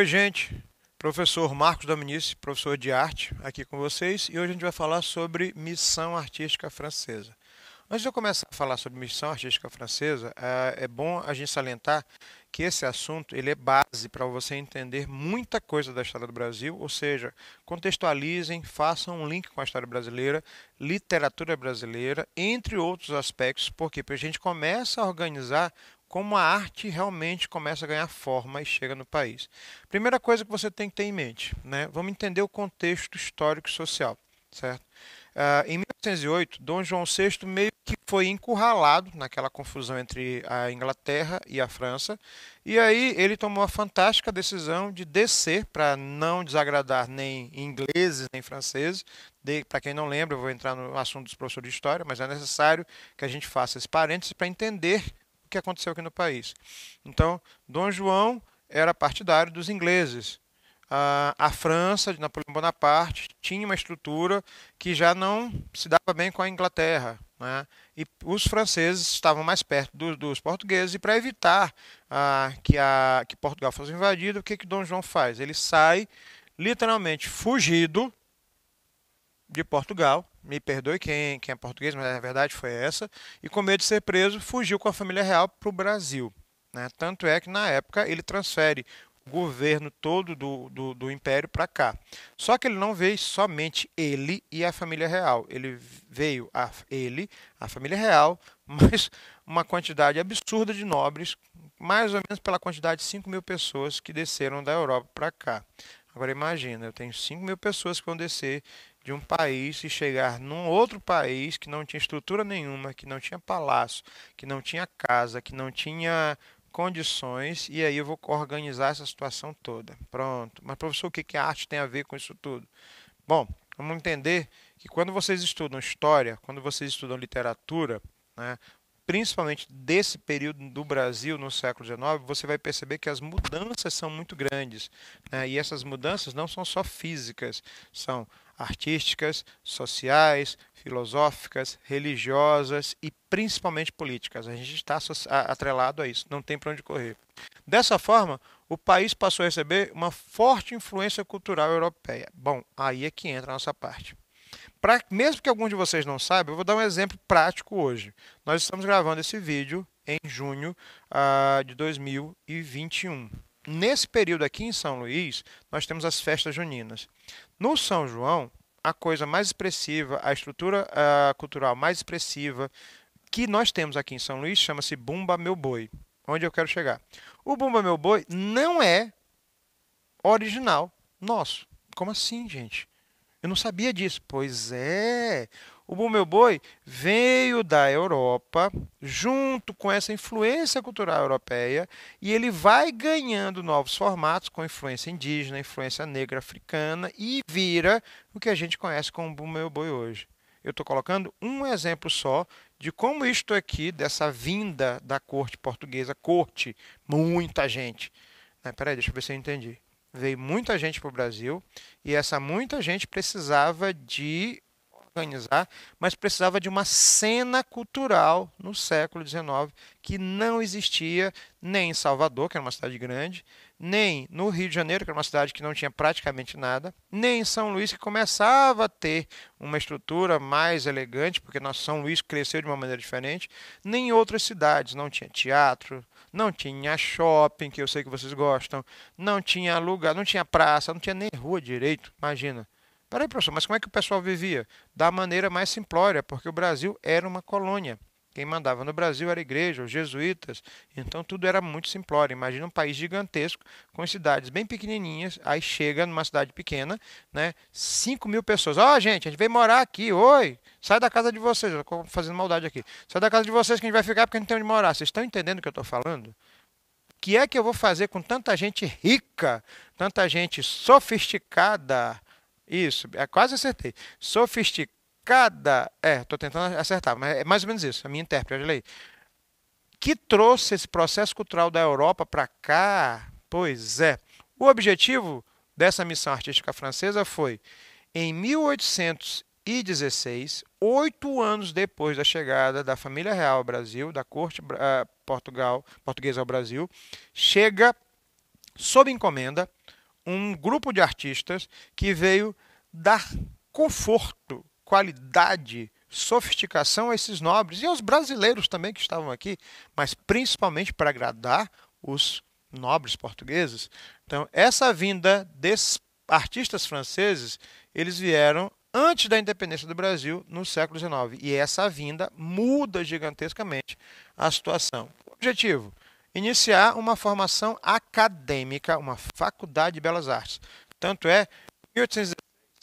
gente. Professor Marcos Dominici, professor de arte, aqui com vocês. E hoje a gente vai falar sobre missão artística francesa. Antes de eu começar a falar sobre missão artística francesa, é bom a gente salientar que esse assunto ele é base para você entender muita coisa da história do Brasil, ou seja, contextualizem, façam um link com a história brasileira, literatura brasileira, entre outros aspectos, porque a gente começa a organizar como a arte realmente começa a ganhar forma e chega no país. Primeira coisa que você tem que ter em mente, né? Vamos entender o contexto histórico e social, certo? Em 1808, Dom João VI meio que foi encurralado naquela confusão entre a Inglaterra e a França, e aí ele tomou a fantástica decisão de descer para não desagradar nem ingleses nem franceses. Para quem não lembra, eu vou entrar no assunto dos professores de história, mas é necessário que a gente faça esse parênteses para entender o que aconteceu aqui no país. Então, Dom João era partidário dos ingleses. A França, de Napoleão Bonaparte, tinha uma estrutura que já não se dava bem com a Inglaterra, né? E os franceses estavam mais perto dos portugueses, e para evitar que Portugal fosse invadido, o que Dom João faz? Ele sai literalmente fugido de Portugal. Me perdoe quem é português, mas a verdade foi essa. E com medo de ser preso, fugiu com a família real para o Brasil, né? Tanto é que na época ele transfere o governo todo do Império para cá. Só que ele não veio somente ele e a família real. Ele veio a família real, mais uma quantidade absurda de nobres, mais ou menos pela quantidade de 5.000 pessoas que desceram da Europa para cá. Agora imagina, eu tenho 5.000 pessoas que vão descer de um país e chegar num outro país que não tinha estrutura nenhuma, que não tinha palácio, que não tinha casa, que não tinha condições, e aí eu vou organizar essa situação toda. Pronto. Mas, professor, o que a arte tem a ver com isso tudo? Bom, vamos entender que quando vocês estudam história, quando vocês estudam literatura, né, principalmente desse período do Brasil no século XIX, você vai perceber que as mudanças são muito grandes, né? E essas mudanças não são só físicas, são artísticas, sociais, filosóficas, religiosas e principalmente políticas. A gente está atrelado a isso, não tem para onde correr. Dessa forma, o país passou a receber uma forte influência cultural europeia. Bom, aí é que entra a nossa parte. Mesmo que algum de vocês não saiba, eu vou dar um exemplo prático hoje. Nós estamos gravando esse vídeo em junho de 2021. Nesse período aqui em São Luís, nós temos as festas juninas. No São João, a coisa mais expressiva, a estrutura cultural mais expressiva que nós temos aqui em São Luís chama-se Bumba Meu Boi. Onde eu quero chegar? O Bumba Meu Boi não é original nosso. Como assim, gente? Eu não sabia disso. Pois é. O Bumba Meu Boi veio da Europa, junto com essa influência cultural europeia, e ele vai ganhando novos formatos com influência indígena, influência negra africana, e vira o que a gente conhece como Bumba Meu Boi hoje. Eu estou colocando um exemplo só de como isto aqui, dessa vinda da corte portuguesa, corte, muita gente. Peraí, deixa eu ver se eu entendi. Veio muita gente para o Brasil e essa muita gente precisava de organizar, mas precisava de uma cena cultural no século XIX que não existia nem em Salvador, que era uma cidade grande, nem no Rio de Janeiro, que era uma cidade que não tinha praticamente nada, nem em São Luís, que começava a ter uma estrutura mais elegante, porque São Luís cresceu de uma maneira diferente, nem em outras cidades, não tinha teatro, não tinha shopping, que eu sei que vocês gostam, não tinha lugar, não tinha praça, não tinha nem rua direito, imagina. Peraí, professor, mas como é que o pessoal vivia? Da maneira mais simplória, porque o Brasil era uma colônia. Quem mandava no Brasil era a igreja, os jesuítas, então tudo era muito simplório. Imagina um país gigantesco, com cidades bem pequenininhas, aí chega numa cidade pequena, né, 5.000 pessoas. Ó, gente, a gente veio morar aqui, oi, sai da casa de vocês, eu estou fazendo maldade aqui. Sai da casa de vocês que a gente vai ficar porque a gente tem onde morar. Vocês estão entendendo o que eu estou falando? O que é que eu vou fazer com tanta gente rica, tanta gente sofisticada? Isso, quase acertei. Sofisticada. Estou tentando acertar, mas é mais ou menos isso, a minha intérprete, olha aí. Que trouxe esse processo cultural da Europa para cá? Pois é. O objetivo dessa missão artística francesa foi, em 1816, 8 anos depois da chegada da família real ao Brasil, da corte portuguesa ao Brasil, chega sob encomenda um grupo de artistas que veio dar conforto, qualidade, sofisticação a esses nobres e aos brasileiros também que estavam aqui, mas principalmente para agradar os nobres portugueses. Então, essa vinda desses artistas franceses, eles vieram antes da independência do Brasil, no século XIX. E essa vinda muda gigantescamente a situação. O objetivo: iniciar uma formação acadêmica, uma faculdade de belas artes. Tanto é, em 1816,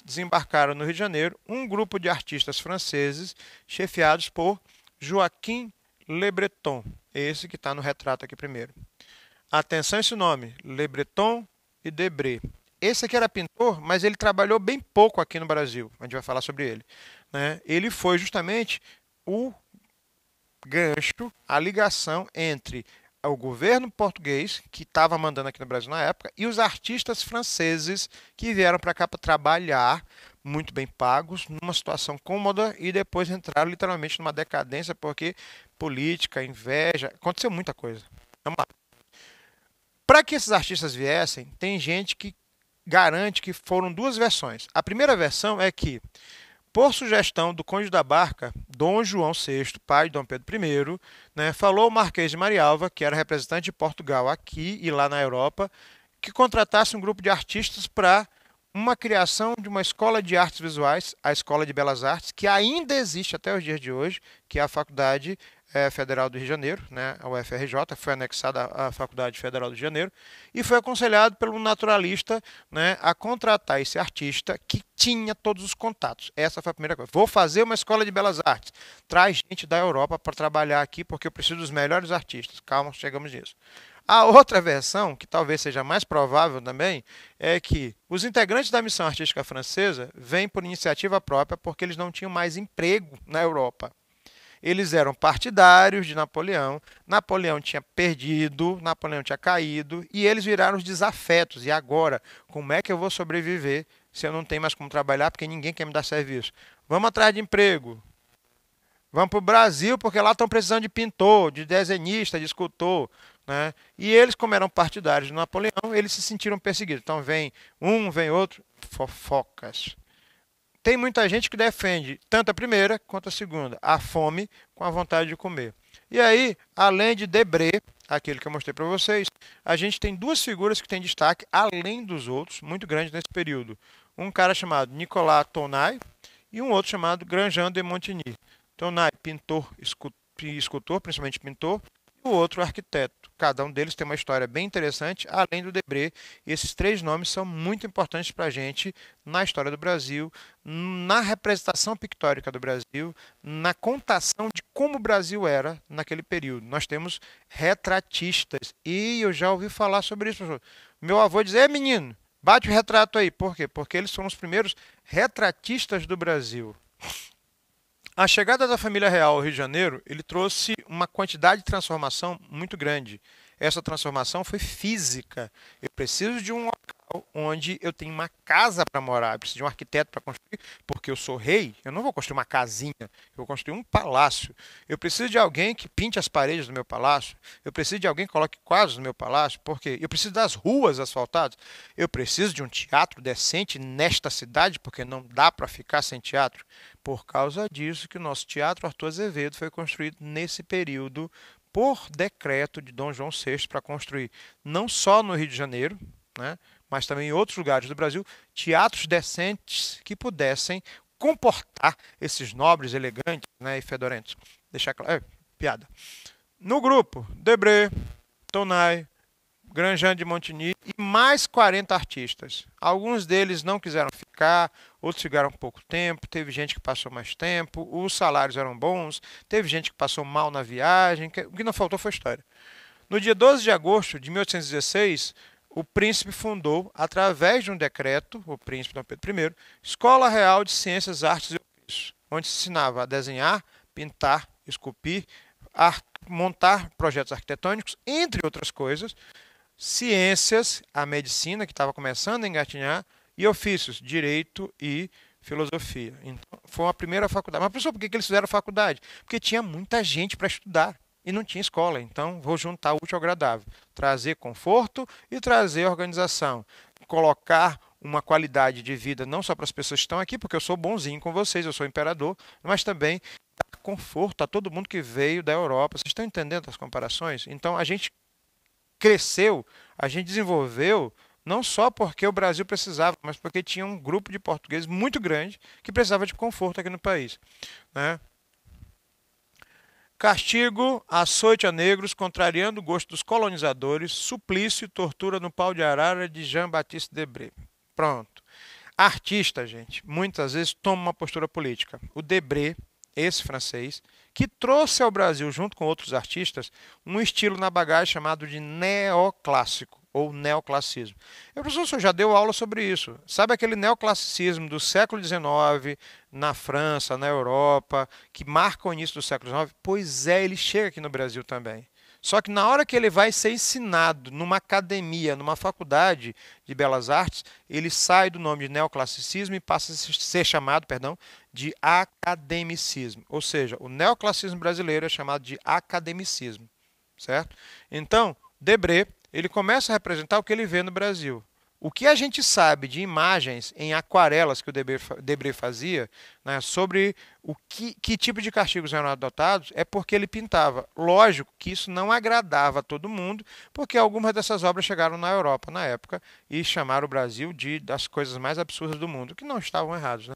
desembarcaram no Rio de Janeiro um grupo de artistas franceses, chefiados por Joaquim Le Breton, esse que está no retrato aqui primeiro. Atenção a esse nome, Le Breton e Debré. Esse aqui era pintor, mas ele trabalhou bem pouco aqui no Brasil. A gente vai falar sobre ele, né? Ele foi justamente o gancho, a ligação entre o governo português, que estava mandando aqui no Brasil na época, e os artistas franceses que vieram para cá para trabalhar, muito bem pagos, numa situação cômoda, e depois entraram literalmente numa decadência, porque política, inveja, aconteceu muita coisa. Vamos lá. Para que esses artistas viessem, tem gente que garante que foram duas versões. A primeira versão é que, por sugestão do Conde da Barca, Dom João VI, pai de Dom Pedro I, né, falou ao Marquês de Marialva, que era representante de Portugal aqui e lá na Europa, que contratasse um grupo de artistas para uma criação de uma escola de artes visuais, a Escola de Belas Artes, que ainda existe até os dias de hoje, que é a Faculdade Federal do Rio de Janeiro, né, a UFRJ, foi anexada à Faculdade Federal do Rio de Janeiro, e foi aconselhado pelo naturalista, né, a contratar esse artista que tinha todos os contatos. Essa foi a primeira coisa. Vou fazer uma escola de belas artes. Traz gente da Europa para trabalhar aqui, porque eu preciso dos melhores artistas. Calma, chegamos nisso. A outra versão, que talvez seja mais provável também, é que os integrantes da missão artística francesa vêm por iniciativa própria porque eles não tinham mais emprego na Europa. Eles eram partidários de Napoleão, Napoleão tinha perdido, Napoleão tinha caído, e eles viraram os desafetos. E agora, como é que eu vou sobreviver se eu não tenho mais como trabalhar porque ninguém quer me dar serviço? Vamos atrás de emprego. Vamos para o Brasil porque lá estão precisando de pintor, de desenhista, de escultor, né? E eles, como eram partidários de Napoleão, eles se sentiram perseguidos. Então vem um, vem outro, fofocas. Tem muita gente que defende tanto a primeira quanto a segunda, a fome com a vontade de comer. E aí, além de Debré, aquele que eu mostrei para vocês, a gente tem duas figuras que têm destaque, além dos outros, muito grandes nesse período. Um cara chamado Nicolas Tonai e um outro chamado Grandjean de Montigny. Tonai, pintor, escultor, principalmente pintor, e o outro arquiteto. Cada um deles tem uma história bem interessante, além do Debré. Esses três nomes são muito importantes para a gente na história do Brasil, na representação pictórica do Brasil, na contação de como o Brasil era naquele período. Nós temos retratistas, e eu já ouvi falar sobre isso, professor. Meu avô dizia: menino, bate o retrato aí. Por quê? Porque eles foram os primeiros retratistas do Brasil. A chegada da família real ao Rio de Janeiro, ele trouxe uma quantidade de transformação muito grande. Essa transformação foi física. Eu preciso de um local onde eu tenho uma casa para morar. Eu preciso de um arquiteto para construir, porque eu sou rei. Eu não vou construir uma casinha, eu vou construir um palácio. Eu preciso de alguém que pinte as paredes do meu palácio. Eu preciso de alguém que coloque quadros no meu palácio, porque eu preciso das ruas asfaltadas. Eu preciso de um teatro decente nesta cidade, porque não dá para ficar sem teatro. Por causa disso que o nosso Teatro Arthur Azevedo foi construído nesse período por decreto de Dom João VI para construir não só no Rio de Janeiro, né, mas também em outros lugares do Brasil, teatros decentes que pudessem comportar esses nobres, elegantes, né, e fedorentos. Deixar claro, piada. No grupo, Debré, Tonai, Grandjean de Montigny e mais 40 artistas. Alguns deles não quiseram ficar, outros ficaram pouco tempo, teve gente que passou mais tempo, os salários eram bons, teve gente que passou mal na viagem, o que não faltou foi história. No dia 12 de agosto de 1816, o príncipe fundou, através de um decreto, o príncipe Dom Pedro I, Escola Real de Ciências, Artes e Ofícios, onde se ensinava a desenhar, pintar, esculpir, montar projetos arquitetônicos, entre outras coisas, ciências, a medicina, que estava começando a engatinhar, e ofícios, direito e filosofia. Então, foi a primeira faculdade. Mas, professor, por que eles fizeram faculdade? Porque tinha muita gente para estudar e não tinha escola. Então, vou juntar o útil ao agradável. Trazer conforto e trazer organização. colocar uma qualidade de vida não só para as pessoas que estão aqui, porque eu sou bonzinho com vocês, eu sou imperador, mas também dar conforto a todo mundo que veio da Europa. Vocês estão entendendo as comparações? Então a gente cresceu, a gente desenvolveu não só porque o Brasil precisava, mas porque tinha um grupo de portugueses muito grande que precisava de conforto aqui no país, né? Castigo, açoite a negros, contrariando o gosto dos colonizadores, suplício e tortura no pau de arara de Jean-Baptiste Debré. Pronto. Artista, gente, muitas vezes toma uma postura política. O Debré, esse francês, que trouxe ao Brasil, junto com outros artistas, um estilo na bagagem chamado de neoclássico ou neoclassicismo. O professor já deu aula sobre isso. Sabe aquele neoclassicismo do século XIX, na França, na Europa, que marca o início do século XIX? Pois é, ele chega aqui no Brasil também. Só que na hora que ele vai ser ensinado numa academia, numa faculdade de belas artes, ele sai do nome de neoclassicismo e passa a ser chamado, perdão, de academicismo. Ou seja, o neoclassicismo brasileiro é chamado de academicismo, certo? Então, Debré, ele começa a representar o que ele vê no Brasil. O que a gente sabe de imagens em aquarelas que o Debré fazia, né, sobre que tipo de castigos eram adotados, é porque ele pintava. Lógico que isso não agradava a todo mundo, porque algumas dessas obras chegaram na Europa na época e chamaram o Brasil das coisas mais absurdas do mundo, que não estavam errados, né?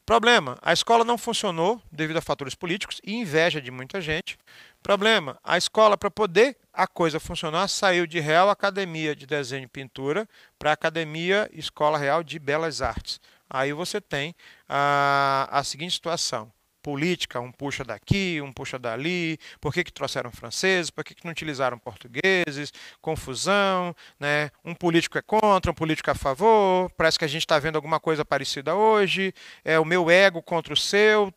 Problema, a escola não funcionou devido a fatores políticos e inveja de muita gente. Problema, a escola, para poder a coisa funcionar, saiu de Real Academia de Desenho e Pintura para a Academia Escola Real de Belas Artes. Aí você tem a seguinte situação. Política, um puxa daqui, um puxa dali, por que trouxeram franceses, por que não utilizaram portugueses, confusão, né? Um político é contra, um político é a favor, parece que a gente está vendo alguma coisa parecida hoje, é o meu ego contra o seu,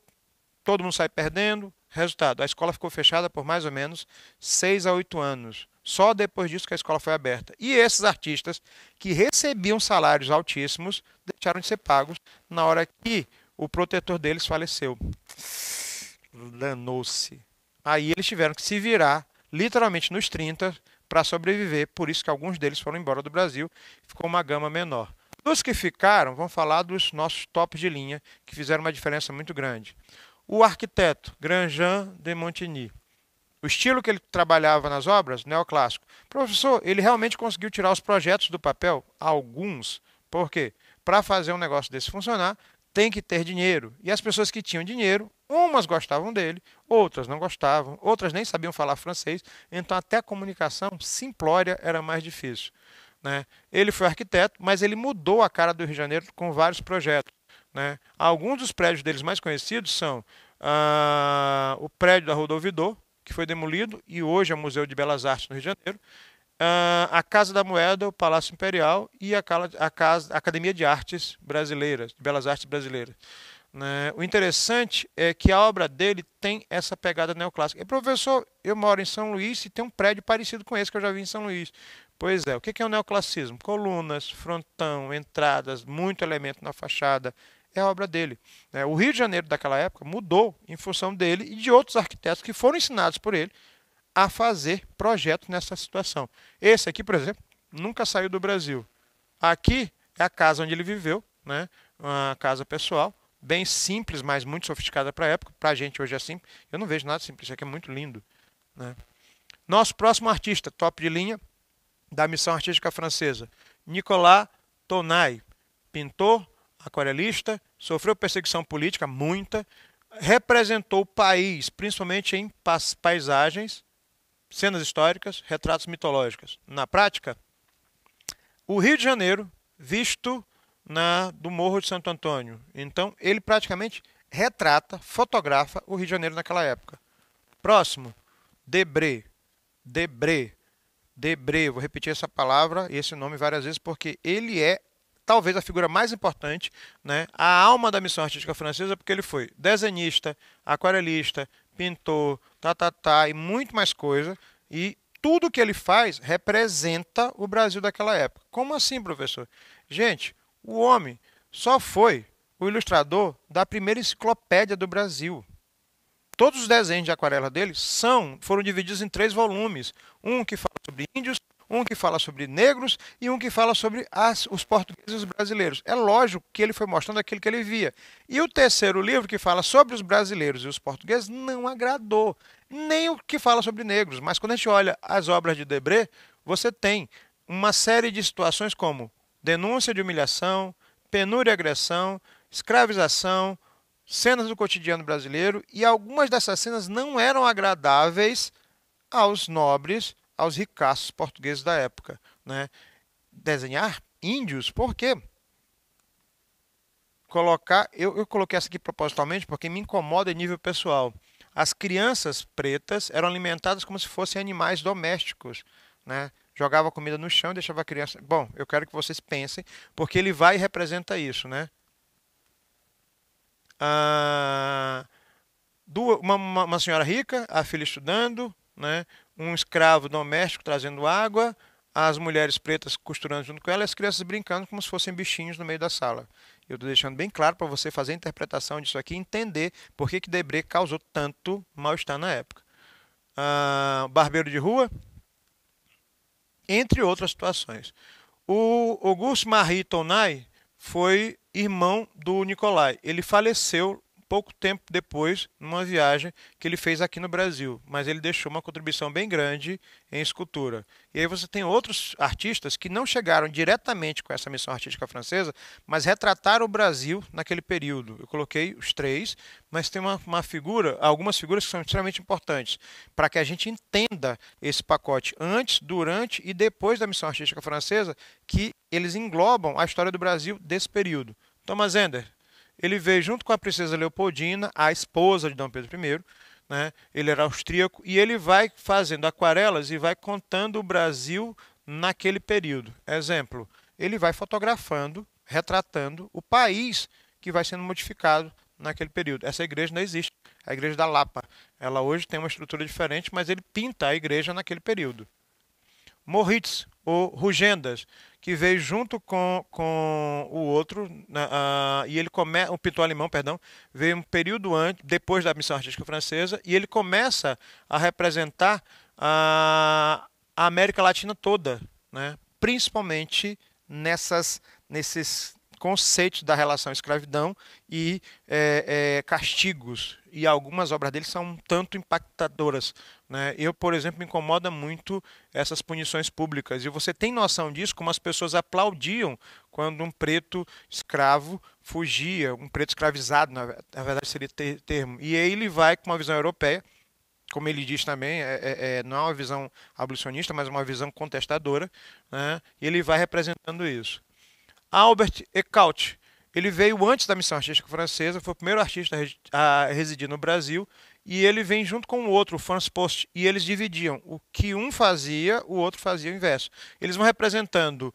todo mundo sai perdendo. Resultado, a escola ficou fechada por mais ou menos 6 a 8 anos. Só depois disso que a escola foi aberta. E esses artistas que recebiam salários altíssimos deixaram de ser pagos na hora que o protetor deles faleceu. Danou-se. Aí eles tiveram que se virar, literalmente nos 30, para sobreviver. Por isso que alguns deles foram embora do Brasil. Ficou uma gama menor. Dos que ficaram, vamos falar dos nossos tops de linha, que fizeram uma diferença muito grande. O arquiteto Grandjean de Montigny. O estilo que ele trabalhava nas obras, neoclássico. Professor, ele realmente conseguiu tirar os projetos do papel? Alguns. Por quê? Para fazer um negócio desse funcionar, tem que ter dinheiro. E as pessoas que tinham dinheiro, umas gostavam dele, outras não gostavam, outras nem sabiam falar francês, então até a comunicação simplória era mais difícil, né? Ele foi arquiteto, mas ele mudou a cara do Rio de Janeiro com vários projetos, né? Alguns dos prédios deles mais conhecidos são o prédio da Rodovidor, que foi demolido e hoje é Museu de Belas Artes no Rio de Janeiro, a Casa da Moeda, o Palácio Imperial e a Academia de Artes Brasileiras, de Belas Artes Brasileiras, né? O interessante é que a obra dele tem essa pegada neoclássica. E, professor, eu moro em São Luís e tem um prédio parecido com esse que eu já vi em São Luís. Pois é, o que é o neoclassicismo? Colunas, frontão, entradas, muito elemento na fachada. É a obra dele, né? O Rio de Janeiro daquela época mudou em função dele e de outros arquitetos que foram ensinados por ele a fazer projetos nessa situação. Esse aqui, por exemplo, nunca saiu do Brasil. Aqui é a casa onde ele viveu, né? Uma casa pessoal, bem simples, mas muito sofisticada para a época. Para a gente hoje é simples. Eu não vejo nada simples, isso aqui é muito lindo, né? Nosso próximo artista, top de linha, da missão artística francesa, Nicolas Tonai, pintor, aquarelista, sofreu perseguição política, muita, representou o país, principalmente em paisagens, cenas históricas, retratos mitológicos. Na prática, o Rio de Janeiro, visto do Morro de Santo Antônio. Então, ele praticamente retrata, fotografa o Rio de Janeiro naquela época. Próximo, Debré. Debré, vou repetir essa palavra e esse nome várias vezes, porque ele é talvez a figura mais importante, né? A alma da missão artística francesa, porque ele foi desenhista, aquarelista, pintor, e muito mais coisa. E tudo que ele faz representa o Brasil daquela época. Como assim, professor? Gente, o homem só foi o ilustrador da primeira enciclopédia do Brasil. Todos os desenhos de aquarela dele foram divididos em 3 volumes. Um que fala sobre índios, um que fala sobre negros e um que fala sobre os portugueses e os brasileiros. É lógico que ele foi mostrando aquilo que ele via. E o terceiro livro, que fala sobre os brasileiros e os portugueses, não agradou. Nem o que fala sobre negros. Mas quando a gente olha as obras de Debré, você tem uma série de situações como denúncia de humilhação, penúria e agressão, escravização, cenas do cotidiano brasileiro, e algumas dessas cenas não eram agradáveis aos nobres, aos ricaços portugueses da época, né? Desenhar índios, por quê? Eu coloquei essa aqui propositalmente porque me incomoda em nível pessoal. As crianças pretas eram alimentadas como se fossem animais domésticos, né? Jogava comida no chão e deixava a criança. Bom, eu quero que vocês pensem, porque ele vai e representa isso, né? Ah, uma senhora rica, a filha estudando, né? Um escravo doméstico trazendo água, as mulheres pretas costurando junto com ela e as crianças brincando como se fossem bichinhos no meio da sala. Eu estou deixando bem claro para você fazer a interpretação disso aqui e entender por que Debré causou tanto mal-estar na época. Barbeiro de rua, entre outras situações. O Auguste Marie Tonai foi irmão do Nicolai. Ele faleceu pouco tempo depois, numa viagem que ele fez aqui no Brasil, mas ele deixou uma contribuição bem grande em escultura. E aí você tem outros artistas que não chegaram diretamente com essa missão artística francesa, mas retrataram o Brasil naquele período. Eu coloquei os três, mas tem algumas figuras que são extremamente importantes para que a gente entenda esse pacote antes, durante e depois da missão artística francesa, que eles englobam a história do Brasil desse período. Thomas Ender, ele veio junto com a princesa Leopoldina, a esposa de Dom Pedro I, né? Ele era austríaco e ele vai fazendo aquarelas e vai contando o Brasil naquele período. Exemplo, ele vai fotografando, retratando o país que vai sendo modificado naquele período. Essa igreja não existe, a igreja da Lapa. Ela hoje tem uma estrutura diferente, mas ele pinta a igreja naquele período. Moritz, ou Rugendas, que veio junto com o outro, e ele começa, o pintor alemão, perdão, veio um período antes, depois da missão artística francesa, e ele começa a representar a América Latina toda, né? Principalmente nesses conceitos da relação escravidão e castigos. E algumas obras dele são um tanto impactadoras, né? Eu, por exemplo, me incomoda muito essas punições públicas. E você tem noção disso, como as pessoas aplaudiam quando um preto escravo fugia, um preto escravizado, na verdade seria termo. E aí ele vai com uma visão europeia, como ele diz também, não é uma visão abolicionista, mas uma visão contestadora, né? E ele vai representando isso. Albert Ecaute, ele veio antes da missão artística francesa, foi o primeiro artista a residir no Brasil, e ele vem junto com o outro, o Franz Post, e eles dividiam. O que um fazia, o outro fazia o inverso. Eles vão representando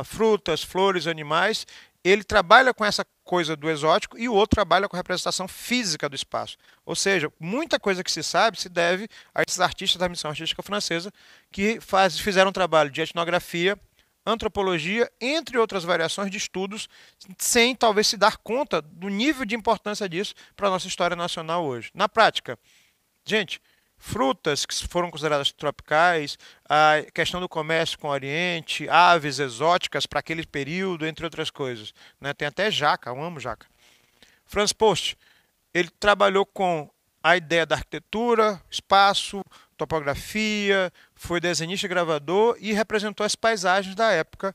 frutas, flores, animais. Ele trabalha com essa coisa do exótico e o outro trabalha com a representação física do espaço. Ou seja, muita coisa que se sabe se deve a esses artistas da missão artística francesa que fizeram um trabalho de etnografia, antropologia, entre outras variações de estudos, sem talvez se dar conta do nível de importância disso para a nossa história nacional hoje. Na prática, gente, frutas que foram consideradas tropicais, a questão do comércio com o Oriente, aves exóticas para aquele período, entre outras coisas, né? Tem até jaca, eu amo jaca. Franz Post, ele trabalhou com a ideia da arquitetura, espaço, topografia, foi desenhista e gravador e representou as paisagens da época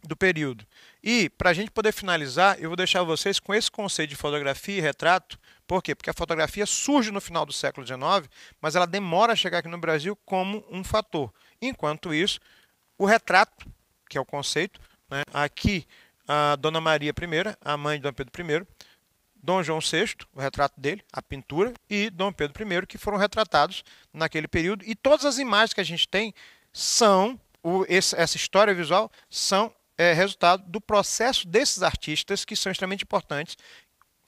do período. E, para a gente poder finalizar, eu vou deixar vocês com esse conceito de fotografia e retrato. Por quê? Porque a fotografia surge no final do século XIX, mas ela demora a chegar aqui no Brasil como um fator. Enquanto isso, o retrato, que é o conceito, né? Aqui a Dona Maria I, a mãe de Dom Pedro I, Dom João VI, o retrato dele, a pintura, e Dom Pedro I, que foram retratados naquele período. E todas as imagens que a gente tem são, essa história visual, são resultado do processo desses artistas que são extremamente importantes,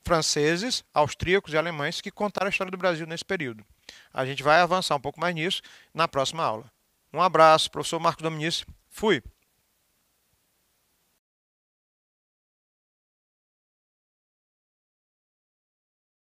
franceses, austríacos e alemães, que contaram a história do Brasil nesse período. A gente vai avançar um pouco mais nisso na próxima aula. Um abraço, professor Marcos Dominici. Fui!